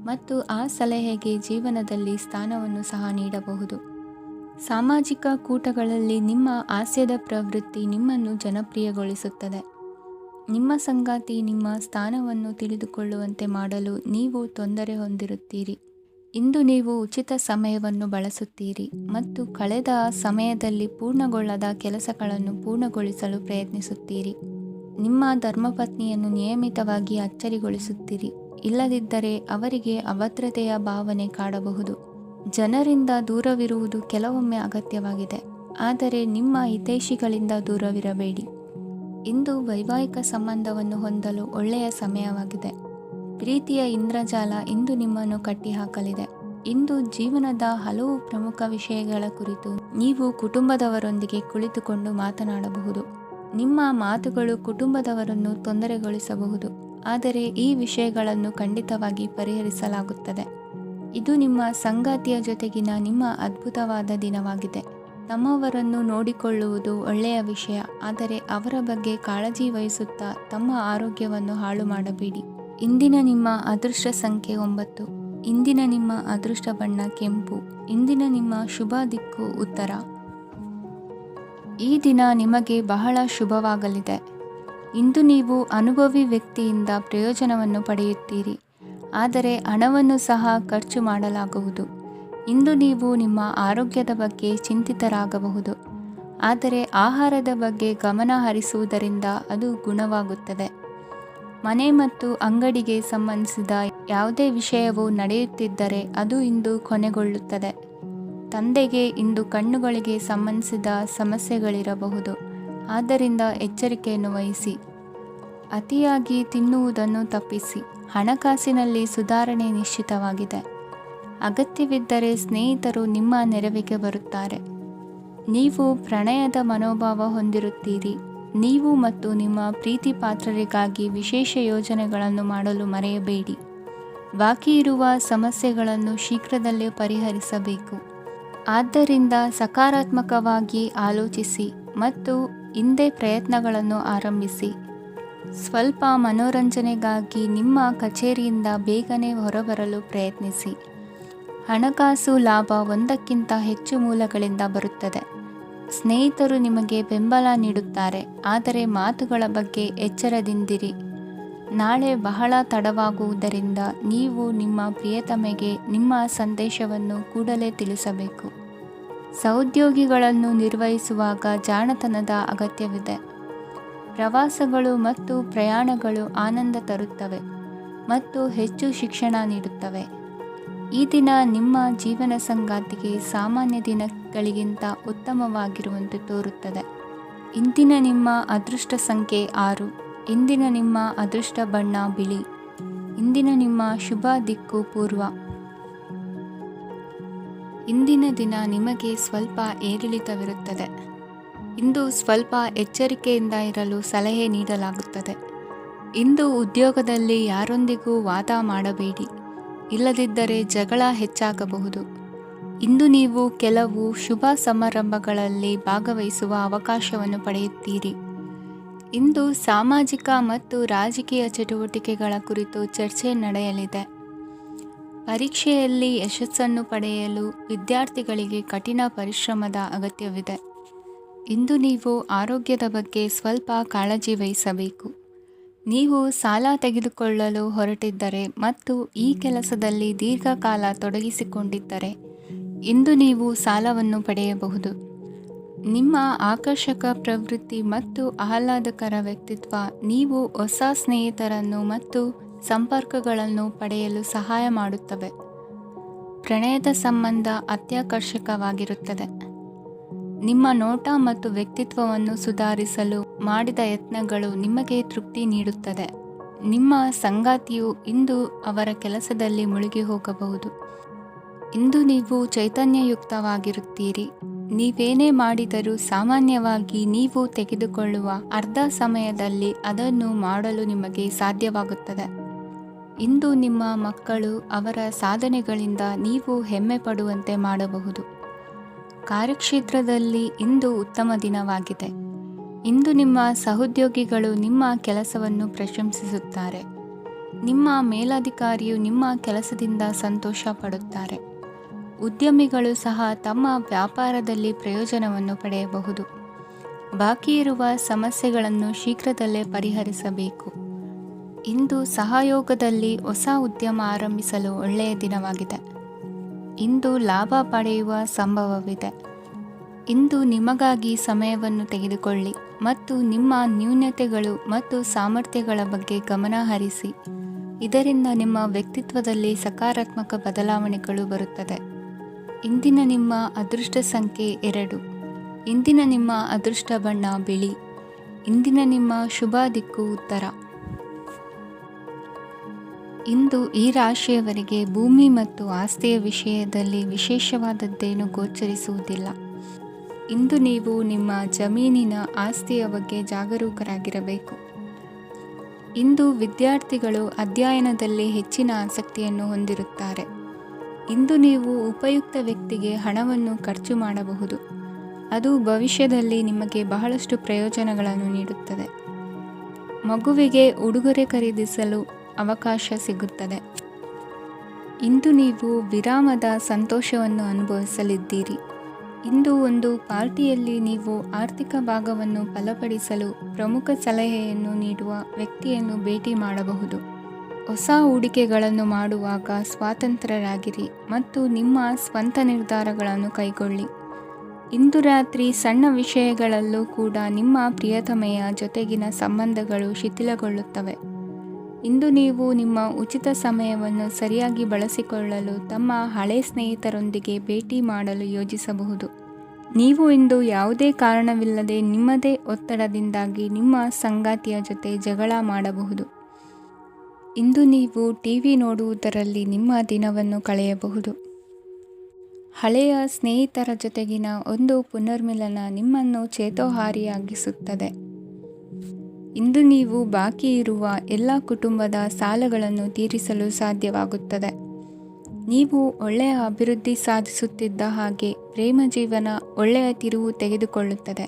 ಮತ್ತು ಆ ಸಲಹೆಗೆ ಜೀವನದಲ್ಲಿ ಸ್ಥಾನವನ್ನು ಸಹ ನೀಡಬಹುದು. ಸಾಮಾಜಿಕ ಕೂಟಗಳಲ್ಲಿ ನಿಮ್ಮ ಹಾಸ್ಯದ ಪ್ರವೃತ್ತಿ ನಿಮ್ಮನ್ನು ಜನಪ್ರಿಯಗೊಳಿಸುತ್ತದೆ. ನಿಮ್ಮ ಸಂಗಾತಿ ನಿಮ್ಮ ಸ್ಥಾನವನ್ನು ತಿಳಿದುಕೊಳ್ಳುವಂತೆ ಮಾಡಲು ನೀವು ತೊಂದರೆ ಹೊಂದಿರುತ್ತೀರಿ. ಇಂದು ನೀವು ಉಚಿತ ಸಮಯವನ್ನು ಬಳಸುತ್ತೀರಿ ಮತ್ತು ಕಳೆದ ಸಮಯದಲ್ಲಿ ಪೂರ್ಣಗೊಳ್ಳದ ಕೆಲಸಗಳನ್ನು ಪೂರ್ಣಗೊಳಿಸಲು ಪ್ರಯತ್ನಿಸುತ್ತೀರಿ. ನಿಮ್ಮ ಧರ್ಮಪತ್ನಿಯನ್ನು ನಿಯಮಿತವಾಗಿ ಅಚ್ಚರಿಗೊಳಿಸುತ್ತೀರಿ. ಇಲ್ಲದಿದ್ದರೆ ಅವರಿಗೆ ಅಭದ್ರತೆಯ ಭಾವನೆ ಕಾಡಬಹುದು. ಜನರಿಂದ ದೂರವಿರುವುದು ಕೆಲವೊಮ್ಮೆ ಅಗತ್ಯವಾಗಿದೆ, ಆದರೆ ನಿಮ್ಮ ಹಿತೈಷಿಗಳಿಂದ ದೂರವಿರಬೇಡಿ. ಇಂದು ವೈವಾಹಿಕ ಸಂಬಂಧವನ್ನು ಹೊಂದಲು ಒಳ್ಳೆಯ ಸಮಯವಾಗಿದೆ. ಪ್ರೀತಿಯ ಇಂದ್ರಜಾಲ ಇಂದು ನಿಮ್ಮನ್ನು ಕಟ್ಟಿಹಾಕಲಿದೆ. ಇಂದು ಜೀವನದ ಹಲವು ಪ್ರಮುಖ ವಿಷಯಗಳ ಕುರಿತು ನೀವು ಕುಟುಂಬದವರೊಂದಿಗೆ ಕುಳಿತುಕೊಂಡು ಮಾತನಾಡಬಹುದು. ನಿಮ್ಮ ಮಾತುಗಳು ಕುಟುಂಬದವರನ್ನು ತೊಂದರೆಗೊಳಿಸಬಹುದು, ಆದರೆ ಈ ವಿಷಯಗಳನ್ನು ಖಂಡಿತವಾಗಿ ಪರಿಹರಿಸಲಾಗುತ್ತದೆ. ಇದು ನಿಮ್ಮ ಸಂಗಾತಿಯ ಜೊತೆಗಿನ ನಿಮ್ಮ ಅದ್ಭುತವಾದ ದಿನವಾಗಿದೆ. ತಮ್ಮವರನ್ನು ನೋಡಿಕೊಳ್ಳುವುದು ಒಳ್ಳೆಯ ವಿಷಯ, ಆದರೆ ಅವರ ಬಗ್ಗೆ ಕಾಳಜಿ ವಹಿಸುತ್ತಾ ತಮ್ಮ ಆರೋಗ್ಯವನ್ನು ಹಾಳು ಮಾಡಬೇಡಿ. ಇಂದಿನ ನಿಮ್ಮ ಅದೃಷ್ಟ ಸಂಖ್ಯೆ 9. ಇಂದಿನ ನಿಮ್ಮ ಅದೃಷ್ಟ ಬಣ್ಣ ಕೆಂಪು. ಇಂದಿನ ನಿಮ್ಮ ಶುಭ ದಿಕ್ಕು ಉತ್ತರ. ಈ ದಿನ ನಿಮಗೆ ಬಹಳ ಶುಭವಾಗಲಿದೆ. ಇಂದು ನೀವು ಅನುಭವಿ ವ್ಯಕ್ತಿಯಿಂದ ಪ್ರಯೋಜನವನ್ನು ಪಡೆಯುತ್ತೀರಿ, ಆದರೆ ಹಣವನ್ನು ಸಹ ಖರ್ಚು ಮಾಡಲಾಗುವುದು. ಇಂದು ನೀವು ನಿಮ್ಮ ಆರೋಗ್ಯದ ಬಗ್ಗೆ ಚಿಂತಿತರಾಗಬಹುದು, ಆದರೆ ಆಹಾರದ ಬಗ್ಗೆ ಗಮನ ಹರಿಸುವುದರಿಂದ ಅದು ಗುಣವಾಗುತ್ತದೆ. ಮನೆ ಮತ್ತು ಅಂಗಡಿಗೆ ಸಂಬಂಧಿಸಿದ ಯಾವುದೇ ವಿಷಯವು ನಡೆಯುತ್ತಿದ್ದರೆ ಅದು ಇಂದು ಕೊನೆಗೊಳ್ಳುತ್ತದೆ. ತಂದೆಗೆ ಇಂದು ಕಣ್ಣುಗಳಿಗೆ ಸಂಬಂಧಿಸಿದ ಸಮಸ್ಯೆಗಳಿರಬಹುದು, ಆದ್ದರಿಂದ ಎಚ್ಚರಿಕೆಯನ್ನು ವಹಿಸಿ. ಅತಿಯಾಗಿ ತಿನ್ನುವುದನ್ನು ತಪ್ಪಿಸಿ. ಹಣಕಾಸಿನಲ್ಲಿ ಸುಧಾರಣೆ ನಿಶ್ಚಿತವಾಗಿದೆ. ಅಗತ್ಯವಿದ್ದರೆ ಸ್ನೇಹಿತರು ನಿಮ್ಮ ನೆರವಿಗೆ ಬರುತ್ತಾರೆ. ನೀವು ಪ್ರಣಯದ ಮನೋಭಾವ ಹೊಂದಿರುತ್ತೀರಿ. ನೀವು ಮತ್ತು ನಿಮ್ಮ ಪ್ರೀತಿ ಪಾತ್ರರಿಗಾಗಿ ವಿಶೇಷ ಯೋಜನೆಗಳನ್ನು ಮಾಡಲು ಮರೆಯಬೇಡಿ. ಬಾಕಿ ಇರುವ ಸಮಸ್ಯೆಗಳನ್ನು ಶೀಘ್ರದಲ್ಲೇ ಪರಿಹರಿಸಬೇಕು. ಆದ್ದರಿಂದ ಸಕಾರಾತ್ಮಕವಾಗಿ ಆಲೋಚಿಸಿ ಮತ್ತು ಹಿಂದೆ ಪ್ರಯತ್ನಗಳನ್ನು ಆರಂಭಿಸಿ. ಸ್ವಲ್ಪ ಮನೋರಂಜನೆಗಾಗಿ ನಿಮ್ಮ ಕಚೇರಿಯಿಂದ ಬೇಗನೆ ಹೊರಬರಲು ಪ್ರಯತ್ನಿಸಿ. ಹಣಕಾಸು ಲಾಭ ಒಂದಕ್ಕಿಂತ ಹೆಚ್ಚು ಮೂಲಗಳಿಂದ ಬರುತ್ತದೆ. ಸ್ನೇಹಿತರು ನಿಮಗೆ ಬೆಂಬಲ ನೀಡುತ್ತಾರೆ, ಆದರೆ ಮಾತುಗಳ ಬಗ್ಗೆ ಎಚ್ಚರದಿಂದಿರಿ. ನಾಳೆ ಬಹಳ ತಡವಾಗುವುದರಿಂದ ನೀವು ನಿಮ್ಮ ಪ್ರಿಯತಮೆಗೆ ನಿಮ್ಮ ಸಂದೇಶವನ್ನು ಕೂಡಲೇ ತಿಳಿಸಬೇಕು. ಸಹೋದ್ಯೋಗಿಗಳನ್ನು ನಿರ್ವಹಿಸುವಾಗ ಜಾಣತನದ ಅಗತ್ಯವಿದೆ. ಪ್ರವಾಸಗಳು ಮತ್ತು ಪ್ರಯಾಣಗಳು ಆನಂದ ತರುತ್ತವೆ ಮತ್ತು ಹೆಚ್ಚು ಶಿಕ್ಷಣ ನೀಡುತ್ತವೆ. ಈ ದಿನ ನಿಮ್ಮ ಜೀವನ ಸಂಗಾತಿಗೆ ಸಾಮಾನ್ಯ ದಿನಗಳಿಗಿಂತ ಉತ್ತಮವಾಗಿರುವಂತೆ ತೋರುತ್ತದೆ. ಇಂದಿನ ನಿಮ್ಮ ಅದೃಷ್ಟ ಸಂಖ್ಯೆ 6. ಇಂದಿನ ನಿಮ್ಮ ಅದೃಷ್ಟ ಬಣ್ಣ ಬಿಳಿ. ಇಂದಿನ ನಿಮ್ಮ ಶುಭ ದಿಕ್ಕು ಪೂರ್ವ. ಇಂದಿನ ದಿನ ನಿಮಗೆ ಸ್ವಲ್ಪ ಏರಿಳಿತವಿರುತ್ತದೆ. ಇಂದು ಸ್ವಲ್ಪ ಎಚ್ಚರಿಕೆಯಿಂದ ಇರಲು ಸಲಹೆ ನೀಡಲಾಗುತ್ತದೆ. ಇಂದು ಉದ್ಯೋಗದಲ್ಲಿ ಯಾರೊಂದಿಗೂ ವಾದ ಮಾಡಬೇಡಿ, ಇಲ್ಲದಿದ್ದರೆ ಜಗಳ ಹೆಚ್ಚಾಗಬಹುದು. ಇಂದು ನೀವು ಕೆಲವು ಶುಭ ಸಮಾರಂಭಗಳಲ್ಲಿ ಭಾಗವಹಿಸುವ ಅವಕಾಶವನ್ನು ಪಡೆಯುತ್ತೀರಿ. ಇಂದು ಸಾಮಾಜಿಕ ಮತ್ತು ರಾಜಕೀಯ ಚಟುವಟಿಕೆಗಳ ಕುರಿತು ಚರ್ಚೆ ನಡೆಯಲಿದೆ. ಪರೀಕ್ಷೆಯಲ್ಲಿ ಯಶಸ್ಸನ್ನು ಪಡೆಯಲು ವಿದ್ಯಾರ್ಥಿಗಳಿಗೆ ಕಠಿಣ ಪರಿಶ್ರಮದ ಅಗತ್ಯವಿದೆ. ಇಂದು ನೀವು ಆರೋಗ್ಯದ ಬಗ್ಗೆ ಸ್ವಲ್ಪ ಕಾಳಜಿ ವಹಿಸಬೇಕು. ನೀವು ಸಾಲ ತೆಗೆದುಕೊಳ್ಳಲು ಹೊರಟಿದ್ದರೆ ಮತ್ತು ಈ ಕೆಲಸದಲ್ಲಿ ದೀರ್ಘಕಾಲ ತೊಡಗಿಸಿಕೊಂಡಿದ್ದರೆ ಇಂದು ನೀವು ಸಾಲವನ್ನು ಪಡೆಯಬಹುದು. ನಿಮ್ಮ ಆಕರ್ಷಕ ಪ್ರವೃತ್ತಿ ಮತ್ತು ಆಹ್ಲಾದಕರ ವ್ಯಕ್ತಿತ್ವ ನೀವು ಹೊಸ ಸ್ನೇಹಿತರನ್ನು ಮತ್ತು ಸಂಪರ್ಕಗಳನ್ನು ಪಡೆಯಲು ಸಹಾಯ ಮಾಡುತ್ತವೆ. ಪ್ರಣಯದ ಸಂಬಂಧ ಅತ್ಯಾಕರ್ಷಕವಾಗಿರುತ್ತದೆ. ನಿಮ್ಮ ನೋಟ ಮತ್ತು ವ್ಯಕ್ತಿತ್ವವನ್ನು ಸುಧಾರಿಸಲು ಮಾಡಿದ ಯತ್ನಗಳು ನಿಮಗೆ ತೃಪ್ತಿ ನೀಡುತ್ತದೆ. ನಿಮ್ಮ ಸಂಗಾತಿಯು ಇಂದು ಅವರ ಕೆಲಸದಲ್ಲಿ ಮುಳುಗಿ ಹೋಗಬಹುದು. ಇಂದು ನೀವು ಚೈತನ್ಯಯುಕ್ತವಾಗಿರುತ್ತೀರಿ. ನೀವೇನೇ ಮಾಡಿದರೂ ಸಾಮಾನ್ಯವಾಗಿ ನೀವು ತೆಗೆದುಕೊಳ್ಳುವ ಅರ್ಧ ಸಮಯದಲ್ಲಿ ಅದನ್ನು ಮಾಡಲು ನಿಮಗೆ ಸಾಧ್ಯವಾಗುತ್ತದೆ. ಇಂದು ನಿಮ್ಮ ಮಕ್ಕಳು ಅವರ ಸಾಧನೆಗಳಿಂದ ನೀವು ಹೆಮ್ಮೆ ಪಡುವಂತೆ ಮಾಡಬಹುದು. ಕಾರ್ಯಕ್ಷೇತ್ರದಲ್ಲಿ ಇಂದು ಉತ್ತಮ ದಿನವಾಗಿದೆ. ಇಂದು ನಿಮ್ಮ ಸಹೋದ್ಯೋಗಿಗಳು ನಿಮ್ಮ ಕೆಲಸವನ್ನು ಪ್ರಶಂಸಿಸುತ್ತಾರೆ. ನಿಮ್ಮ ಮೇಲಧಿಕಾರಿಯು ನಿಮ್ಮ ಕೆಲಸದಿಂದ ಸಂತೋಷ ಪಡುತ್ತಾರೆ. ಉದ್ಯಮಿಗಳು ಸಹ ತಮ್ಮ ವ್ಯಾಪಾರದಲ್ಲಿ ಪ್ರಯೋಜನವನ್ನು ಪಡೆಯಬಹುದು. ಬಾಕಿ ಇರುವ ಸಮಸ್ಯೆಗಳನ್ನು ಶೀಘ್ರದಲ್ಲೇ ಪರಿಹರಿಸಬೇಕು. ಇಂದು ಸಹಯೋಗದಲ್ಲಿ ಹೊಸ ಉದ್ಯಮ ಆರಂಭಿಸಲು ಒಳ್ಳೆಯ ದಿನವಾಗಿದೆ. ಇಂದು ಲಾಭ ಪಡೆಯುವ ಸಂಭವವಿದೆ. ಇಂದು ನಿಮಗಾಗಿ ಸಮಯವನ್ನು ತೆಗೆದುಕೊಳ್ಳಿ ಮತ್ತು ನಿಮ್ಮ ನ್ಯೂನತೆಗಳು ಮತ್ತು ಸಾಮರ್ಥ್ಯಗಳ ಬಗ್ಗೆ ಗಮನ ಹರಿಸಿ. ಇದರಿಂದ ನಿಮ್ಮ ವ್ಯಕ್ತಿತ್ವದಲ್ಲಿ ಸಕಾರಾತ್ಮಕ ಬದಲಾವಣೆಗಳು ಬರುತ್ತದೆ. ಇಂದಿನ ನಿಮ್ಮ ಅದೃಷ್ಟ ಸಂಖ್ಯೆ 2. ಇಂದಿನ ನಿಮ್ಮ ಅದೃಷ್ಟ ಬಣ್ಣ ಬಿಳಿ. ಇಂದಿನ ನಿಮ್ಮ ಶುಭ ದಿಕ್ಕು ಉತ್ತರ. ಇಂದು ಈ ರಾಶಿಯವರಿಗೆ ಭೂಮಿ ಮತ್ತು ಆಸ್ತಿಯ ವಿಷಯದಲ್ಲಿ ವಿಶೇಷವಾದದ್ದೇನು ಗೋಚರಿಸುವುದಿಲ್ಲ. ಇಂದು ನೀವು ನಿಮ್ಮ ಜಮೀನಿನ ಆಸ್ತಿಯ ಬಗ್ಗೆ ಜಾಗರೂಕರಾಗಿರಬೇಕು. ಇಂದು ವಿದ್ಯಾರ್ಥಿಗಳು ಅಧ್ಯಯನದಲ್ಲಿ ಹೆಚ್ಚಿನ ಆಸಕ್ತಿಯನ್ನು ಹೊಂದಿರುತ್ತಾರೆ. ಇಂದು ನೀವು ಉಪಯುಕ್ತ ವ್ಯಕ್ತಿಗೆ ಹಣವನ್ನು ಖರ್ಚು ಮಾಡಬಹುದು. ಅದು ಭವಿಷ್ಯದಲ್ಲಿ ನಿಮಗೆ ಬಹಳಷ್ಟು ಪ್ರಯೋಜನಗಳನ್ನು ನೀಡುತ್ತದೆ. ಮಗುವಿಗೆ ಉಡುಗೊರೆ ಖರೀದಿಸಲು ಅವಕಾಶ ಸಿಗುತ್ತದೆ. ಇಂದು ನೀವು ವಿರಾಮದ ಸಂತೋಷವನ್ನು ಅನುಭವಿಸಲಿದ್ದೀರಿ. ಇಂದು ಒಂದು ಪಾರ್ಟಿಯಲ್ಲಿ ನೀವು ಆರ್ಥಿಕ ಭಾಗವನ್ನು ಬಲಪಡಿಸಲು ಪ್ರಮುಖ ಸಲಹೆಯನ್ನು ನೀಡುವ ವ್ಯಕ್ತಿಯನ್ನು ಭೇಟಿ ಮಾಡಬಹುದು. ಹೊಸ ಹೂಡಿಕೆಗಳನ್ನು ಮಾಡುವಾಗ ಸ್ವತಂತ್ರರಾಗಿರಿ ಮತ್ತು ನಿಮ್ಮ ಸ್ವಂತ ನಿರ್ಧಾರಗಳನ್ನು ಕೈಗೊಳ್ಳಿ. ಇಂದು ರಾತ್ರಿ ಸಣ್ಣ ವಿಷಯಗಳಲ್ಲೂ ಕೂಡ ನಿಮ್ಮ ಪ್ರಿಯತಮೆಯ ಜೊತೆಗಿನ ಸಂಬಂಧಗಳು ಶಿಥಿಲಗೊಳ್ಳುತ್ತವೆ. ಇಂದು ನೀವು ನಿಮ್ಮ ಉಚಿತ ಸಮಯವನ್ನು ಸರಿಯಾಗಿ ಬಳಸಿಕೊಳ್ಳಲು ತಮ್ಮ ಹಳೆ ಸ್ನೇಹಿತರೊಂದಿಗೆ ಭೇಟಿ ಮಾಡಲು ಯೋಜಿಸಬಹುದು. ನೀವು ಇಂದು ಯಾವುದೇ ಕಾರಣವಿಲ್ಲದೆ ನಿಮ್ಮದೇ ಒತ್ತಡದಿಂದಾಗಿ ನಿಮ್ಮ ಸಂಗಾತಿಯ ಜೊತೆ ಜಗಳ ಮಾಡಬಹುದು. ಇಂದು ನೀವು ಟಿವಿ ನೋಡುವುದರಲ್ಲಿ ನಿಮ್ಮ ದಿನವನ್ನು ಕಳೆಯಬಹುದು. ಹಳೆಯ ಸ್ನೇಹಿತರ ಜೊತೆಗಿನ ಒಂದು ಪುನರ್ಮಿಲನ ನಿಮ್ಮನ್ನು ಚೇತೋಹಾರಿಯಾಗಿಸುತ್ತದೆ. ಇಂದು ನೀವು ಬಾಕಿ ಇರುವ ಎಲ್ಲ ಕುಟುಂಬದ ಸಾಲಗಳನ್ನು ತೀರಿಸಲು ಸಾಧ್ಯವಾಗುತ್ತದೆ. ನೀವು ಒಳ್ಳೆಯ ಅಭಿವೃದ್ಧಿ ಸಾಧಿಸುತ್ತಿದ್ದ ಹಾಗೆ ಪ್ರೇಮ ಜೀವನ ಒಳ್ಳೆಯ ತಿರುವು ತೆಗೆದುಕೊಳ್ಳುತ್ತದೆ.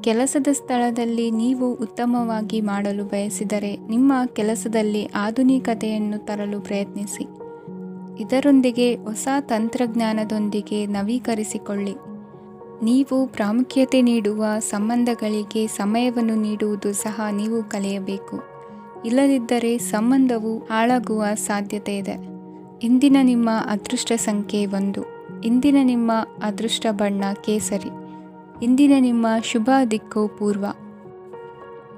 ಕೆಲಸದ ಸ್ಥಳದಲ್ಲಿ ನೀವು ಉತ್ತಮವಾಗಿ ಮಾಡಲು ಬಯಸಿದರೆ ನಿಮ್ಮ ಕೆಲಸದಲ್ಲಿ ಆಧುನಿಕತೆಯನ್ನು ತರಲು ಪ್ರಯತ್ನಿಸಿ. ಇದರೊಂದಿಗೆ ಹೊಸ ತಂತ್ರಜ್ಞಾನದೊಂದಿಗೆ ನವೀಕರಿಸಿಕೊಳ್ಳಿ. ನೀವು ಪ್ರಾಮುಖ್ಯತೆ ನೀಡುವ ಸಂಬಂಧಗಳಿಗೆ ಸಮಯವನ್ನು ನೀಡುವುದು ಸಹ ನೀವು ಕಲಿಯಬೇಕು. ಇಲ್ಲದಿದ್ದರೆ ಸಂಬಂಧವು ಹಾಳಾಗುವ ಸಾಧ್ಯತೆ ಇದೆ. ಇಂದಿನ ನಿಮ್ಮ ಅದೃಷ್ಟ ಸಂಖ್ಯೆ 1. ಇಂದಿನ ನಿಮ್ಮ ಅದೃಷ್ಟ ಬಣ್ಣ ಕೇಸರಿ. ಇಂದಿನ ನಿಮ್ಮ ಶುಭ ದಿಕ್ಕು ಪೂರ್ವ.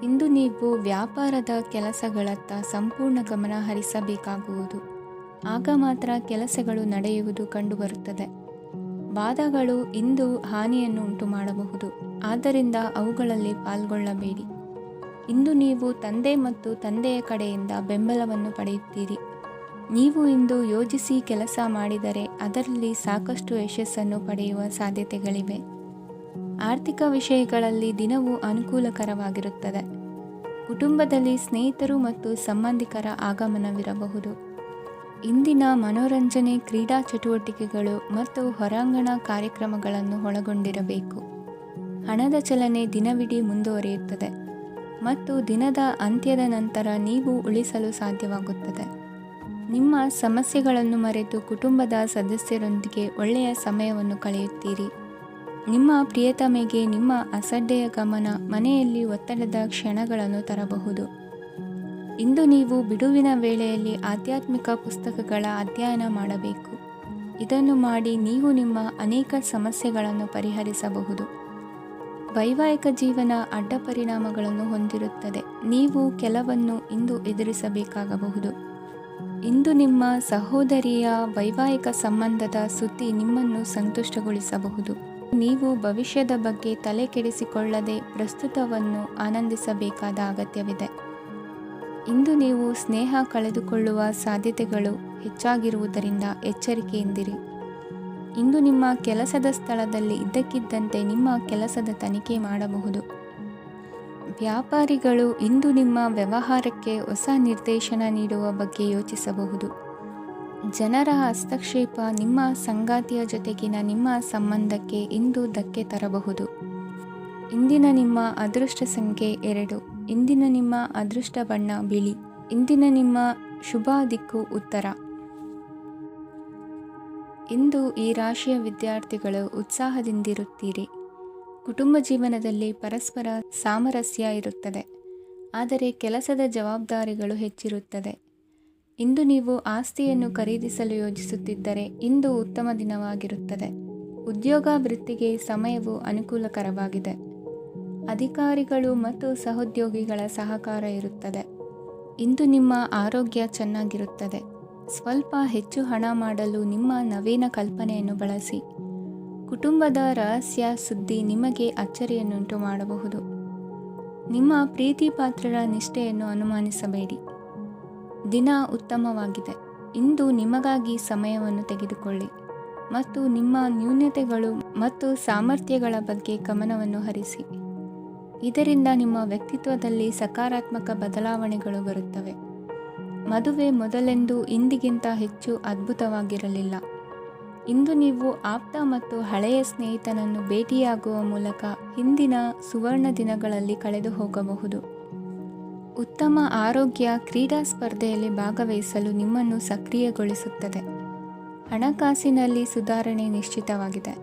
ಇಂದು ನೀವು ವ್ಯಾಪಾರದ ಕೆಲಸಗಳತ್ತ ಸಂಪೂರ್ಣ ಗಮನ ಹರಿಸಬೇಕಾಗುವುದು. ಆಗ ಮಾತ್ರ ಕೆಲಸಗಳು ನಡೆಯುವುದು ಕಂಡುಬರುತ್ತದೆ. ವಾದಗಳು ಇಂದು ಹಾನಿಯನ್ನು ಉಂಟು ಮಾಡಬಹುದು, ಆದ್ದರಿಂದ ಅವುಗಳಲ್ಲಿ ಪಾಲ್ಗೊಳ್ಳಬೇಡಿ. ಇಂದು ನೀವು ತಂದೆ ಮತ್ತು ತಂದೆಯ ಕಡೆಯಿಂದ ಬೆಂಬಲವನ್ನು ಪಡೆಯುತ್ತೀರಿ. ನೀವು ಇಂದು ಯೋಜಿಸಿ ಕೆಲಸ ಮಾಡಿದರೆ ಅದರಲ್ಲಿ ಸಾಕಷ್ಟು ಯಶಸ್ಸನ್ನು ಪಡೆಯುವ ಸಾಧ್ಯತೆಗಳಿವೆ. ಆರ್ಥಿಕ ವಿಷಯಗಳಲ್ಲಿ ದಿನವು ಅನುಕೂಲಕರವಾಗಿರುತ್ತದೆ. ಕುಟುಂಬದಲ್ಲಿ ಸ್ನೇಹಿತರು ಮತ್ತು ಸಂಬಂಧಿಕರ ಆಗಮನವಿರಬಹುದು. ಇಂದಿನ ಮನೋರಂಜನೆ ಕ್ರೀಡಾ ಚಟುವಟಿಕೆಗಳು ಮತ್ತು ಹೊರಾಂಗಣ ಕಾರ್ಯಕ್ರಮಗಳನ್ನು ಒಳಗೊಂಡಿರಬೇಕು. ಹಣದ ಚಲನೆ ದಿನವಿಡೀ ಮುಂದುವರಿಯುತ್ತದೆ ಮತ್ತು ದಿನದ ಅಂತ್ಯದ ನಂತರ ನೀವು ಉಳಿಸಲು ಸಾಧ್ಯವಾಗುತ್ತದೆ. ನಿಮ್ಮ ಸಮಸ್ಯೆಗಳನ್ನು ಮರೆತು ಕುಟುಂಬದ ಸದಸ್ಯರೊಂದಿಗೆ ಒಳ್ಳೆಯ ಸಮಯವನ್ನು ಕಳೆಯುತ್ತೀರಿ. ನಿಮ್ಮ ಪ್ರಿಯತಮೆಗೆ ನಿಮ್ಮ ಅಸಡ್ಡೆಯ ಗಮನ ಮನೆಯಲ್ಲಿ ಒತ್ತಡದ ಕ್ಷಣಗಳನ್ನು ತರಬಹುದು. ಇಂದು ನೀವು ಬಿಡುವಿನ ವೇಳೆಯಲ್ಲಿ ಆಧ್ಯಾತ್ಮಿಕ ಪುಸ್ತಕಗಳ ಅಧ್ಯಯನ ಮಾಡಬೇಕು. ಇದನ್ನು ಮಾಡಿ ನೀವು ನಿಮ್ಮ ಅನೇಕ ಸಮಸ್ಯೆಗಳನ್ನು ಪರಿಹರಿಸಬಹುದು. ವೈವಾಹಿಕ ಜೀವನ ಅಡ್ಡ ಪರಿಣಾಮಗಳನ್ನು ಹೊಂದಿರುತ್ತದೆ. ನೀವು ಕೆಲವನ್ನು ಇಂದು ಎದುರಿಸಬೇಕಾಗಬಹುದು. ಇಂದು ನಿಮ್ಮ ಸಹೋದರಿಯ ವೈವಾಹಿಕ ಸಂಬಂಧದ ಸುದ್ದಿ ನಿಮ್ಮನ್ನು ಸಂತುಷ್ಟಗೊಳಿಸಬಹುದು. ನೀವು ಭವಿಷ್ಯದ ಬಗ್ಗೆ ತಲೆ ಕೆಡಿಸಿಕೊಳ್ಳದೆ ಪ್ರಸ್ತುತವನ್ನು ಆನಂದಿಸಬೇಕಾದ ಅಗತ್ಯವಿದೆ. ಇಂದು ನೀವು ಸ್ನೇಹ ಕಳೆದುಕೊಳ್ಳುವ ಸಾಧ್ಯತೆಗಳು ಹೆಚ್ಚಾಗಿರುವುದರಿಂದ ಎಚ್ಚರಿಕೆಯಿಂದಿರಿ. ಇಂದು ನಿಮ್ಮ ಕೆಲಸದ ಸ್ಥಳದಲ್ಲಿ ಇದ್ದಕ್ಕಿದ್ದಂತೆ ನಿಮ್ಮ ಕೆಲಸದ ತನಿಖೆ ಮಾಡಬಹುದು. ವ್ಯಾಪಾರಿಗಳು ಇಂದು ನಿಮ್ಮ ವ್ಯವಹಾರಕ್ಕೆ ಹೊಸ ನಿರ್ದೇಶನ ನೀಡುವ ಬಗ್ಗೆ ಯೋಚಿಸಬಹುದು. ಜನರ ಹಸ್ತಕ್ಷೇಪ ನಿಮ್ಮ ಸಂಗಾತಿಯ ಜೊತೆಗಿನ ನಿಮ್ಮ ಸಂಬಂಧಕ್ಕೆ ಇಂದು ಧಕ್ಕೆ ತರಬಹುದು. ಇಂದಿನ ನಿಮ್ಮ ಅದೃಷ್ಟ ಸಂಖ್ಯೆ 2. ಇಂದಿನ ನಿಮ್ಮ ಅದೃಷ್ಟ ಬಣ್ಣ ಬಿಳಿ. ಇಂದಿನ ನಿಮ್ಮ ಶುಭ ದಿಕ್ಕು ಉತ್ತರ. ಇಂದು ಈ ರಾಶಿಯ ವಿದ್ಯಾರ್ಥಿಗಳು ಉತ್ಸಾಹದಿಂದಿರುತ್ತೀರಿ. ಕುಟುಂಬ ಜೀವನದಲ್ಲಿ ಪರಸ್ಪರ ಸಾಮರಸ್ಯ ಇರುತ್ತದೆ, ಆದರೆ ಕೆಲಸದ ಜವಾಬ್ದಾರಿಗಳು ಹೆಚ್ಚಿರುತ್ತದೆ. ಇಂದು ನೀವು ಆಸ್ತಿಯನ್ನು ಖರೀದಿಸಲು ಯೋಜಿಸುತ್ತಿದ್ದರೆ ಇಂದು ಉತ್ತಮ ದಿನವಾಗಿರುತ್ತದೆ. ಉದ್ಯೋಗ ವೃತ್ತಿಗೆ ಸಮಯವು ಅನುಕೂಲಕರವಾಗಿದೆ. ಅಧಿಕಾರಿಗಳು ಮತ್ತು ಸಹೋದ್ಯೋಗಿಗಳ ಸಹಕಾರ ಇರುತ್ತದೆ. ಇಂದು ನಿಮ್ಮ ಆರೋಗ್ಯ ಚೆನ್ನಾಗಿರುತ್ತದೆ. ಸ್ವಲ್ಪ ಹೆಚ್ಚು ಹಣ ಮಾಡಲು ನಿಮ್ಮ ನವೀನ ಕಲ್ಪನೆಯನ್ನು ಬಳಸಿ. ಕುಟುಂಬದ ರಹಸ್ಯ ಸುದ್ದಿ ನಿಮಗೆ ಅಚ್ಚರಿಯನ್ನುಂಟು ಮಾಡಬಹುದು. ನಿಮ್ಮ ಪ್ರೀತಿ ಪಾತ್ರರ ನಿಷ್ಠೆಯನ್ನು ಅನುಮಾನಿಸಬೇಡಿ. ದಿನ ಉತ್ತಮವಾಗಿದೆ. ಇಂದು ನಿಮಗಾಗಿ ಸಮಯವನ್ನು ತೆಗೆದುಕೊಳ್ಳಿ ಮತ್ತು ನಿಮ್ಮ ನ್ಯೂನತೆಗಳು ಮತ್ತು ಸಾಮರ್ಥ್ಯಗಳ ಬಗ್ಗೆ ಗಮನವನ್ನು ಹರಿಸಿ. ಇದರಿಂದ ನಿಮ್ಮ ವ್ಯಕ್ತಿತ್ವದಲ್ಲಿ ಸಕಾರಾತ್ಮಕ ಬದಲಾವಣೆಗಳು ಬರುತ್ತವೆ. ಮದುವೆ ಮೊದಲೆಂದೂ ಇಂದಿಗಿಂತ ಹೆಚ್ಚು ಅದ್ಭುತವಾಗಿರಲಿಲ್ಲ. ಇಂದು ನೀವು ಆಪ್ತ ಮತ್ತು ಹಳೆಯ ಸ್ನೇಹಿತನನ್ನು ಭೇಟಿಯಾಗುವ ಮೂಲಕ ಹಿಂದಿನ ಸುವರ್ಣ ದಿನಗಳಲ್ಲಿ ಕಳೆದು ಹೋಗಬಹುದು. ಉತ್ತಮ ಆರೋಗ್ಯ ಕ್ರೀಡಾ ಸ್ಪರ್ಧೆಯಲ್ಲಿ ಭಾಗವಹಿಸಲು ನಿಮ್ಮನ್ನು ಸಕ್ರಿಯಗೊಳಿಸುತ್ತದೆ. ಹಣಕಾಸಿನಲ್ಲಿ ಸುಧಾರಣೆ ನಿಶ್ಚಿತವಾಗಿದೆ.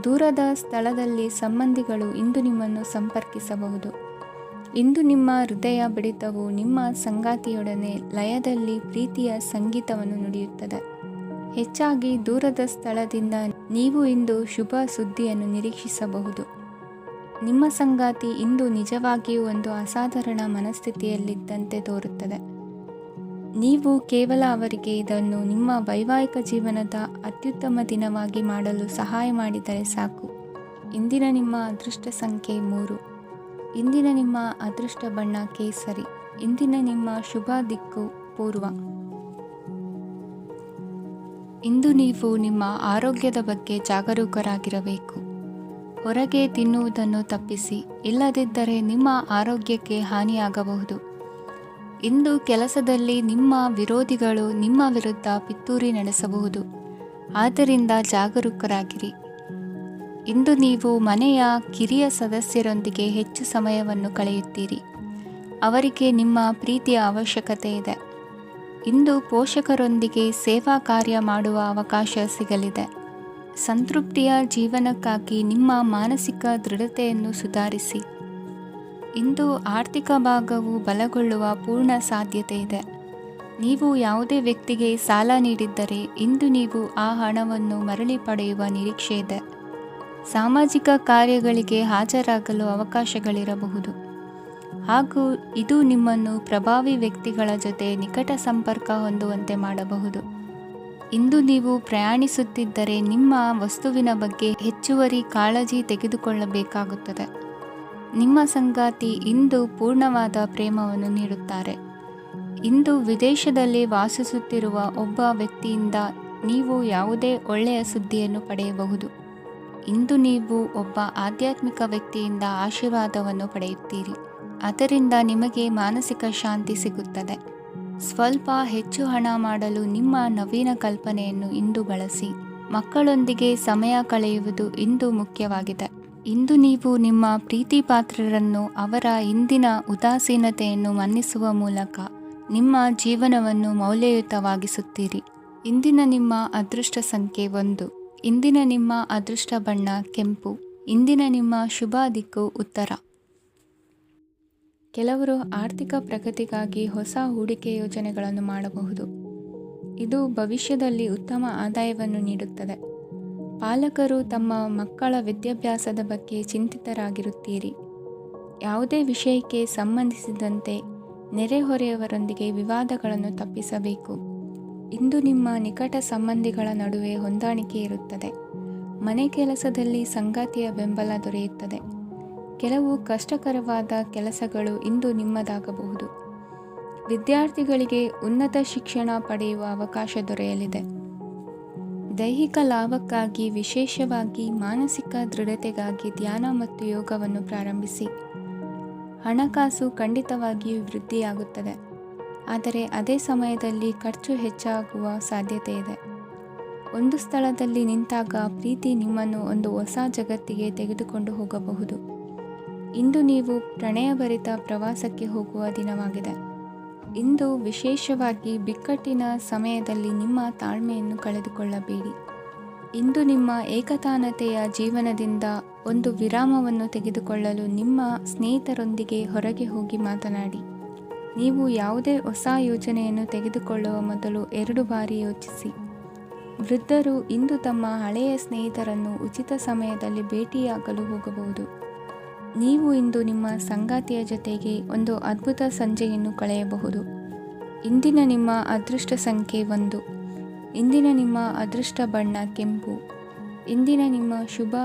ದೂರದ ಸ್ಥಳದಲ್ಲಿ ಸಂಬಂಧಿಗಳು ಇಂದು ನಿಮ್ಮನ್ನು ಸಂಪರ್ಕಿಸಬಹುದು. ಇಂದು ನಿಮ್ಮ ಹೃದಯ ಬಡಿತವು ನಿಮ್ಮ ಸಂಗಾತಿಯೊಡನೆ ಲಯದಲ್ಲಿ ಪ್ರೀತಿಯ ಸಂಗೀತವನ್ನು ನುಡಿಯುತ್ತದೆ. ಹೆಚ್ಚಾಗಿ ದೂರದ ಸ್ಥಳದಿಂದ ನೀವು ಇಂದು ಶುಭ ಸುದ್ದಿಯನ್ನು ನಿರೀಕ್ಷಿಸಬಹುದು. ನಿಮ್ಮ ಸಂಗಾತಿ ಇಂದು ನಿಜವಾಗಿಯೂ ಒಂದು ಅಸಾಧಾರಣ ಮನಸ್ಥಿತಿಯಲ್ಲಿದ್ದಂತೆ ತೋರುತ್ತದೆ. ನೀವು ಕೇವಲ ಅವರಿಗೆ ಇದನ್ನು ನಿಮ್ಮ ವೈವಾಹಿಕ ಜೀವನದ ಅತ್ಯುತ್ತಮ ದಿನವಾಗಿ ಮಾಡಲು ಸಹಾಯ ಮಾಡಿದರೆ ಸಾಕು. ಇಂದಿನ ನಿಮ್ಮ ಅದೃಷ್ಟ ಸಂಖ್ಯೆ 3. ಇಂದಿನ ನಿಮ್ಮ ಅದೃಷ್ಟ ಬಣ್ಣ ಕೇಸರಿ. ಇಂದಿನ ನಿಮ್ಮ ಶುಭ ದಿಕ್ಕು ಪೂರ್ವ. ಇಂದು ನೀವು ನಿಮ್ಮ ಆರೋಗ್ಯದ ಬಗ್ಗೆ ಜಾಗರೂಕರಾಗಿರಬೇಕು. ಹೊರಗೆ ತಿನ್ನುವುದನ್ನು ತಪ್ಪಿಸಿ, ಇಲ್ಲದಿದ್ದರೆ ನಿಮ್ಮ ಆರೋಗ್ಯಕ್ಕೆ ಹಾನಿಯಾಗಬಹುದು. ಇಂದು ಕೆಲಸದಲ್ಲಿ ನಿಮ್ಮ ವಿರೋಧಿಗಳು ನಿಮ್ಮ ವಿರುದ್ಧ ಪಿತೂರಿ ನಡೆಸಬಹುದು. ಆದ್ದರಿಂದ ಜಾಗರೂಕರಾಗಿರಿ. ಇಂದು ನೀವು ಮನೆಯ ಕಿರಿಯ ಸದಸ್ಯರೊಂದಿಗೆ ಹೆಚ್ಚು ಸಮಯವನ್ನು ಕಳೆಯುತ್ತೀರಿ. ಅವರಿಗೆ ನಿಮ್ಮ ಪ್ರೀತಿಯ ಅವಶ್ಯಕತೆ ಇದೆ. ಇಂದು ಪೋಷಕರೊಂದಿಗೆ ಸೇವಾ ಕಾರ್ಯ ಮಾಡುವ ಅವಕಾಶ ಸಿಗಲಿದೆ. ಸಂತೃಪ್ತಿಯ ಜೀವನಕ್ಕಾಗಿ ನಿಮ್ಮ ಮಾನಸಿಕ ದೃಢತೆಯನ್ನು ಸುಧಾರಿಸಿ. ಇಂದು ಆರ್ಥಿಕ ಭಾಗವು ಬಲಗೊಳ್ಳುವ ಪೂರ್ಣ ಸಾಧ್ಯತೆ ಇದೆ. ನೀವು ಯಾವುದೇ ವ್ಯಕ್ತಿಗೆ ಸಾಲ ನೀಡಿದ್ದರೆ ಇಂದು ನೀವು ಆ ಹಣವನ್ನು ಮರಳಿ ಪಡೆಯುವ ನಿರೀಕ್ಷೆ ಇದೆ. ಸಾಮಾಜಿಕ ಕಾರ್ಯಗಳಿಗೆ ಹಾಜರಾಗಲು ಅವಕಾಶಗಳಿರಬಹುದು ಹಾಗೂ ಇದು ನಿಮ್ಮನ್ನು ಪ್ರಭಾವಿ ವ್ಯಕ್ತಿಗಳ ಜೊತೆ ನಿಕಟ ಸಂಪರ್ಕ ಹೊಂದುವಂತೆ ಮಾಡಬಹುದು. ಇಂದು ನೀವು ಪ್ರಯಾಣಿಸುತ್ತಿದ್ದರೆ ನಿಮ್ಮ ವಸ್ತುವಿನ ಬಗ್ಗೆ ಹೆಚ್ಚುವರಿ ಕಾಳಜಿ ತೆಗೆದುಕೊಳ್ಳಬೇಕಾಗುತ್ತದೆ. ನಿಮ್ಮ ಸಂಗಾತಿ ಇಂದು ಪೂರ್ಣವಾದ ಪ್ರೇಮವನ್ನು ನೀಡುತ್ತಾರೆ. ಇಂದು ವಿದೇಶದಲ್ಲಿ ವಾಸಿಸುತ್ತಿರುವ ಒಬ್ಬ ವ್ಯಕ್ತಿಯಿಂದ ನೀವು ಯಾವುದೇ ಒಳ್ಳೆಯ ಸುದ್ದಿಯನ್ನು ಪಡೆಯಬಹುದು. ಇಂದು ನೀವು ಒಬ್ಬ ಆಧ್ಯಾತ್ಮಿಕ ವ್ಯಕ್ತಿಯಿಂದ ಆಶೀರ್ವಾದವನ್ನು ಪಡೆಯುತ್ತೀರಿ. ಅದರಿಂದ ನಿಮಗೆ ಮಾನಸಿಕ ಶಾಂತಿ ಸಿಗುತ್ತದೆ. ಸ್ವಲ್ಪ ಹೆಚ್ಚು ಹಣ ಮಾಡಲು ನಿಮ್ಮ ನವೀನ ಕಲ್ಪನೆಯನ್ನು ಇಂದು ಬಳಸಿ. ಮಕ್ಕಳೊಂದಿಗೆ ಸಮಯ ಕಳೆಯುವುದು ಇಂದು ಮುಖ್ಯವಾಗಿದೆ. ಇಂದು ನೀವು ನಿಮ್ಮ ಪ್ರೀತಿ ಪಾತ್ರರನ್ನು ಅವರ ಇಂದಿನ ಉದಾಸೀನತೆಯನ್ನು ಮನ್ನಿಸುವ ಮೂಲಕ ನಿಮ್ಮ ಜೀವನವನ್ನು ಮೌಲ್ಯಯುತವಾಗಿಸುತ್ತೀರಿ. ಇಂದಿನ ನಿಮ್ಮ ಅದೃಷ್ಟ ಸಂಖ್ಯೆ 1. ಇಂದಿನ ನಿಮ್ಮ ಅದೃಷ್ಟ ಬಣ್ಣ ಕೆಂಪು. ಇಂದಿನ ನಿಮ್ಮ ಶುಭ ದಿಕ್ಕು ಉತ್ತರ. ಕೆಲವರು ಆರ್ಥಿಕ ಪ್ರಗತಿಗಾಗಿ ಹೊಸ ಹೂಡಿಕೆ ಯೋಜನೆಗಳನ್ನು ಮಾಡಬಹುದು. ಇದು ಭವಿಷ್ಯದಲ್ಲಿ ಉತ್ತಮ ಆದಾಯವನ್ನು ನೀಡುತ್ತದೆ. ಪಾಲಕರು ತಮ್ಮ ಮಕ್ಕಳ ವಿದ್ಯಾಭ್ಯಾಸದ ಬಗ್ಗೆ ಚಿಂತಿತರಾಗಿರುತ್ತೀರಿ. ಯಾವುದೇ ವಿಷಯಕ್ಕೆ ಸಂಬಂಧಿಸಿದಂತೆ ನೆರೆಹೊರೆಯವರೊಂದಿಗೆ ವಿವಾದಗಳನ್ನು ತಪ್ಪಿಸಬೇಕು. ಇಂದು ನಿಮ್ಮ ನಿಕಟ ಸಂಬಂಧಿಗಳ ನಡುವೆ ಹೊಂದಾಣಿಕೆ ಇರುತ್ತದೆ. ಮನೆ ಕೆಲಸದಲ್ಲಿ ಸಂಗಾತಿಯ ಬೆಂಬಲ ದೊರೆಯುತ್ತದೆ. ಕೆಲವು ಕಷ್ಟಕರವಾದ ಕೆಲಸಗಳು ಇಂದು ನಿಮ್ಮದಾಗಬಹುದು. ವಿದ್ಯಾರ್ಥಿಗಳಿಗೆ ಉನ್ನತ ಶಿಕ್ಷಣ ಪಡೆಯುವ ಅವಕಾಶ ದೊರೆಯಲಿದೆ. ದೈಹಿಕ ಲಾಭಕ್ಕಾಗಿ, ವಿಶೇಷವಾಗಿ ಮಾನಸಿಕ ದೃಢತೆಗಾಗಿ ಧ್ಯಾನ ಮತ್ತು ಯೋಗವನ್ನು ಪ್ರಾರಂಭಿಸಿ. ಹಣಕಾಸು ಖಂಡಿತವಾಗಿಯೂ ವೃದ್ಧಿಯಾಗುತ್ತದೆ, ಆದರೆ ಅದೇ ಸಮಯದಲ್ಲಿ ಖರ್ಚು ಹೆಚ್ಚಾಗುವ ಸಾಧ್ಯತೆ ಇದೆ. ಒಂದು ಸ್ಥಳದಲ್ಲಿ ನಿಂತಾಗ ಪ್ರೀತಿ ನಿಮ್ಮನ್ನು ಒಂದು ಹೊಸ ಜಗತ್ತಿಗೆ ತೆಗೆದುಕೊಂಡು ಹೋಗಬಹುದು. ಇಂದು ನೀವು ಪ್ರಣಯಭರಿತ ಪ್ರವಾಸಕ್ಕೆ ಹೋಗುವ ದಿನವಾಗಿದೆ. ಇಂದು ವಿಶೇಷವಾಗಿ ಬಿಕ್ಕಟ್ಟಿನ ಸಮಯದಲ್ಲಿ ನಿಮ್ಮ ತಾಳ್ಮೆಯನ್ನು ಕಳೆದುಕೊಳ್ಳಬೇಡಿ. ಇಂದು ನಿಮ್ಮ ಏಕತಾನತೆಯ ಜೀವನದಿಂದ ಒಂದು ವಿರಾಮವನ್ನು ತೆಗೆದುಕೊಳ್ಳಲು ನಿಮ್ಮ ಸ್ನೇಹಿತರೊಂದಿಗೆ ಹೊರಗೆ ಹೋಗಿ ಮಾತನಾಡಿ. ನೀವು ಯಾವುದೇ ಹೊಸ ಯೋಜನೆಯನ್ನು ತೆಗೆದುಕೊಳ್ಳುವ ಮೊದಲು 2 ಬಾರಿ ಯೋಚಿಸಿ. ವೃದ್ಧರು ಇಂದು ತಮ್ಮ ಹಳೆಯ ಸ್ನೇಹಿತರನ್ನು ಉಚಿತ ಸಮಯದಲ್ಲಿ ಭೇಟಿಯಾಗಲು ಹೋಗಬಹುದು. ನೀವು ಇಂದು ನಿಮ್ಮ ಸಂಗಾತಿಯ ಜೊತೆಗೆ ಒಂದು ಅದ್ಭುತ ಸಂಜೆಯನ್ನು ಕಳೆಯಬಹುದು. ಇಂದಿನ ನಿಮ್ಮ ಅದೃಷ್ಟ ಸಂಖ್ಯೆ 1. ಇಂದಿನ ನಿಮ್ಮ ಅದೃಷ್ಟ ಬಣ್ಣ ಕೆಂಪು. ಇಂದಿನ ನಿಮ್ಮ ಶುಭ